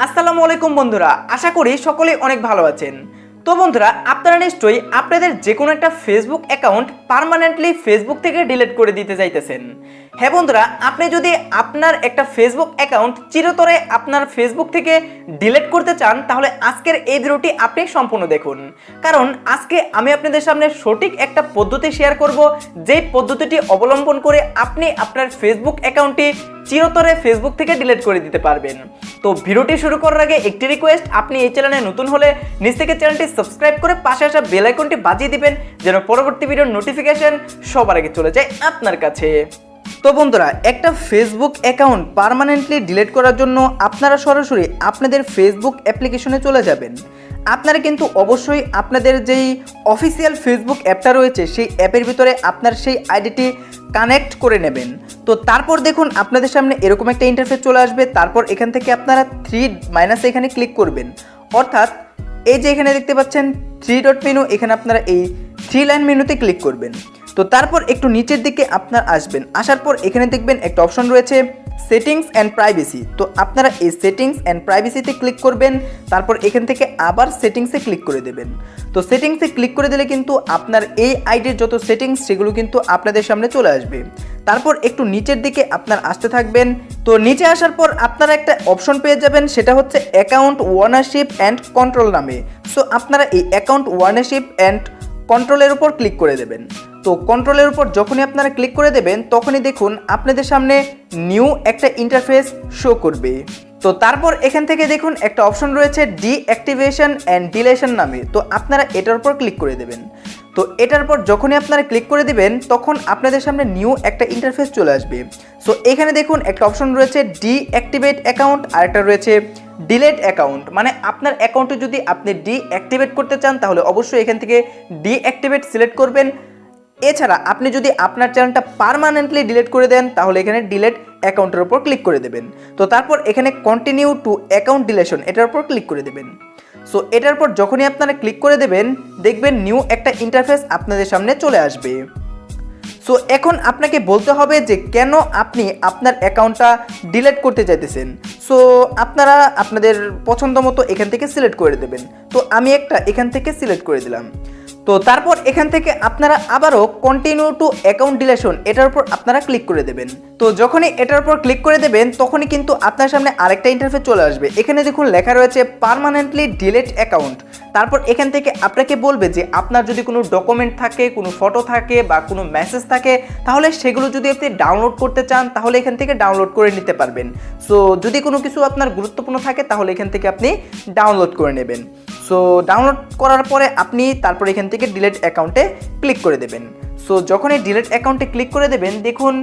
আসসালামু আলাইকুম বন্ধুরা, আশা করি সকলেই অনেক ভালো আছেন। তো বন্ধুরা, আপনারা নিশ্চয়ই আপনাদের যে কোনো একটা ফেসবুক অ্যাকাউন্ট পার্মানেন্টলি ফেসবুক থেকে ডিলিট করে দিতে চাইতেছেন। হ্যাঁ বন্ধুরা, আপনি যদি আপনার একটা ফেসবুক অ্যাকাউন্ট চিরতরে আপনার ফেসবুক থেকে ডিলিট করতে চান, তাহলে আজকের এই ভিডিওটি আপনি সম্পূর্ণ দেখুন। কারণ আজকে আমি আপনাদের সামনে সঠিক একটা পদ্ধতি শেয়ার করব, যেই পদ্ধতিটি অবলম্বন করে আপনি আপনার ফেসবুক অ্যাকাউন্টটি চিরতরে ফেসবুক থেকে ডিলিট করে দিতে পারবেন। তো ভিডিওটি শুরু করার আগে একটি রিকোয়েস্ট, আপনি এই চ্যানেলে নতুন হলে নিচ থেকে চ্যানেলটি সাবস্ক্রাইব করে পাশে আসা বেল আইকনটি বাজিয়ে দিবেন, যেন পরবর্তী ভিডিওর নোটিফিকেশন সবার আগে চলে যায় আপনার কাছে। তো বন্ধুরা, একটা ফেসবুক অ্যাকাউন্ট পার্মানেন্টলি ডিলিট করার জন্য আপনারা সরাসরি আপনাদের ফেসবুক অ্যাপ্লিকেশনে চলে যাবেন। আপনারা কিন্তু অবশ্যই আপনাদের যেই অফিসিয়াল ফেসবুক অ্যাপটা রয়েছে সেই অ্যাপের ভিতরে আপনার সেই আইডিটি কানেক্ট করে নেবেন। তো তারপর দেখুন আপনাদের সামনে এরকম একটা ইন্টারফেস চলে আসবে। তারপর এখান থেকে আপনারা এখানে ক্লিক করবেন, অর্থাৎ এই যে এখানে দেখতে পাচ্ছেন 3 ডট মেনু, এখানে আপনারা এই 3 লাইন মেনুতে ক্লিক করবেন। তো তারপর একটু নিচের দিকে আপনার আসবেন, আসার পর এখানে দেখবেন একটা অপশন রয়েছে সেটিংস অ্যান্ড প্রাইভেসি। তো আপনারা এই সেটিংস অ্যান্ড প্রাইভেসিতে ক্লিক করবেন, তারপর এখান থেকে আবার সেটিংসে ক্লিক করে দেবেন। তো সেটিংসে ক্লিক করে দিলে কিন্তু আপনার এই আইডির যত সেটিংস সেগুলো কিন্তু আপনাদের সামনে চলে আসবে। তারপর একটু নিচের দিকে আপনার আসতে থাকবেন। তো নিচে আসার পর আপনারা একটা অপশন পেয়ে যাবেন, সেটা হচ্ছে অ্যাকাউন্ট ওনারশিপ অ্যান্ড কন্ট্রোল নামে। সো আপনারা এই অ্যাকাউন্ট ওনারশিপ অ্যান্ড কন্ট্রোলের উপর ক্লিক করে দেবেন। তো কন্ট্রোলের উপর যখনই আপনারা ক্লিক করে দেবেন, তখনই দেখুন আপনাদের সামনে নিউ একটা ইন্টারফেস শো করবে। তো তারপর এখান থেকে দেখুন একটা অপশন রয়েছে ডিঅ্যাক্টিভেশন অ্যান্ড ডিলেশন নামে। তো আপনারা এটার উপর ক্লিক করে দেবেন। তো এটার পর যখনই আপনারা ক্লিক করে দিবেন, তখন আপনাদের সামনে নিউ একটা ইন্টারফেস চলে আসবে। সো এখানে দেখুন একটা অপশন রয়েছে ডিঅ্যাক্টিভেট অ্যাকাউন্ট, আর একটা রয়েছে ডিলেট অ্যাকাউন্ট। মানে আপনার অ্যাকাউন্টে যদি আপনি ডিঅ্যাক্টিভেট করতে চান, তাহলে অবশ্যই এখান থেকে ডিঅ্যাক্টিভেট সিলেক্ট করবেন। এছাড়া আপনি যদি আপনার চ্যানেলটা পার্মানেন্টলি ডিলিট করে দেন, তাহলে এখানে ডিলিট অ্যাকাউন্টের উপর ক্লিক করে দেবেন। তো তারপর এখানে কন্টিনিউ টু অ্যাকাউন্ট ডিলেশন এটার উপর ক্লিক করে দেবেন। সো এটার পর যখনই আপনারা ক্লিক করে দেবেন, দেখবেন নিউ একটা ইন্টারফেস আপনাদের সামনে চলে আসবে। সো এখন আপনাকে বলতে হবে যে কেন আপনি আপনার অ্যাকাউন্টটা ডিলিট করতে চাইতেছেন। সো আপনারা আপনাদের পছন্দ মতো এখান থেকে সিলেক্ট করে দেবেন। তো আমি একটা এখান থেকে সিলেক্ট করে দিলাম। তো তারপর এখান থেকে আপনারা আবারও কন্টিনিউ টু অ্যাকাউন্ট ডিলেশন এটার উপর আপনারা ক্লিক করে দেবেন। তো যখনই এটার উপর ক্লিক করে দেবেন, তখনই কিন্তু আপনার সামনে আরেকটা ইন্টারফেস চলে আসবে। এখানে দেখুন লেখা রয়েছে পার্মানেন্টলি ডিলিট অ্যাকাউন্ট। তারপর এখান থেকে আপনাকে বলবে যে আপনার যদি কোনো ডকুমেন্ট থাকে, কোনো ফটো থাকে বা কোনো মেসেজ থাকে, তাহলে সেগুলো যদি আপনি ডাউনলোড করতে চান, তাহলে এখান থেকে ডাউনলোড করে নিতে পারবেন। সো যদি কোনো কিছু আপনার গুরুত্বপূর্ণ থাকে, তাহলে এখান থেকে আপনি ডাউনলোড করে নেবেন। সো ডাউনলোড করার পরে আপনি তারপর এখান থেকে ডিলিট অ্যাকাউন্টে ক্লিক করে দেবেন। সো যখনই ডিলিট অ্যাকাউন্টে ক্লিক করে দেবেন, দেখুন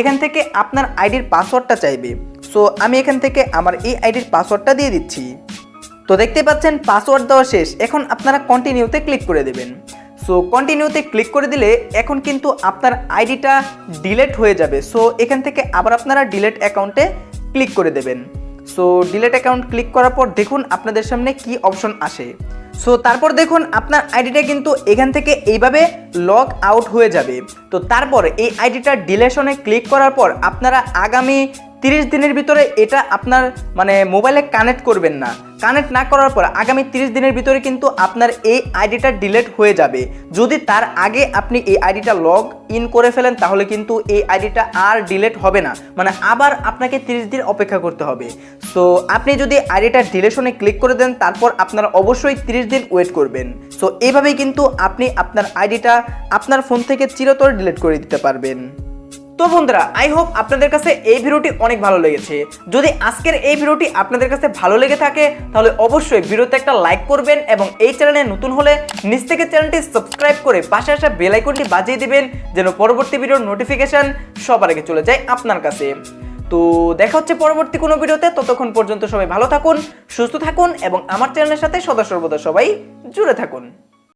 এখান থেকে আপনার আইডির পাসওয়ার্ডটা চাইবে। সো আমি এখান থেকে আমার এই আইডির পাসওয়ার্ডটা দিয়ে দিচ্ছি। তো দেখতে পাচ্ছেন পাসওয়ার্ড দেওয়া শেষ। এখন আপনারা কন্টিনিউতে ক্লিক করে দেবেন। সো কন্টিনিউতে ক্লিক করে দিলে এখন কিন্তু আপনার আইডিটা ডিলিট হয়ে যাবে। সো এখান থেকে আবার আপনারা ডিলিট অ্যাকাউন্টে ক্লিক করে দেবেন। সো ডিলিট অ্যাকাউন্ট ক্লিক করার পর দেখুন আপনাদের সামনে কি অপশন আসে। সো তারপর দেখুন আপনার আইডিটা কিন্তু এখান থেকে এইভাবে লগ আউট হয়ে যাবে। তো তারপর এই আইডিটা ডিলেশনে ক্লিক করার পর আপনারা আগামী 30 দিনের ভিতরে এটা আপনার মোবাইলে কানেক্ট করবেন না। কানেক্ট না করার পর আগামী 30 দিনের ভিতরে কিন্তু আপনার এই আইডিটা ডিলিট হয়ে যাবে। যদি তার আগে আপনি এই আইডিটা লগ ইন করে ফেলেন, তাহলে কিন্তু এই আইডিটা আর ডিলিট হবে না, আবার আপনাকে 30 দিন অপেক্ষা করতে হবে। সো আপনি যদি আইডিটা ডিলেশনে ক্লিক করে দেন, তারপর আপনারা অবশ্যই 30 দিন ওয়েট করবেন। সো এইভাবেই কিন্তু আপনি আপনার আইডিটা আপনার ফোন থেকে চিরতরে ডিলিট করে দিতে পারবেন। তো বন্ধুরা, আই হোপ আপনাদের কাছে এই ভিডিওটি অনেক ভালো লেগেছে। যদি আজকের এই ভিডিওটি আপনাদের কাছে ভালো লেগে থাকে, তাহলে অবশ্যই ভিডিওতে একটা লাইক করবেন এবং এই চ্যানেলে নতুন হলে নিচ থেকে চ্যানেলটি সাবস্ক্রাইব করে পাশে আসা বেল আইকনটি বাজিয়ে দিবেন, যেন পরবর্তী ভিডিওর নোটিফিকেশন সবার আগে চলে যায় আপনার কাছে। তো দেখা হচ্ছে পরবর্তী কোনো ভিডিওতে। ততক্ষণ পর্যন্ত সবাই ভালো থাকুন, সুস্থ থাকুন এবং আমার চ্যানেলের সাথে সদা সর্বদা সবাই জুড়ে থাকুন।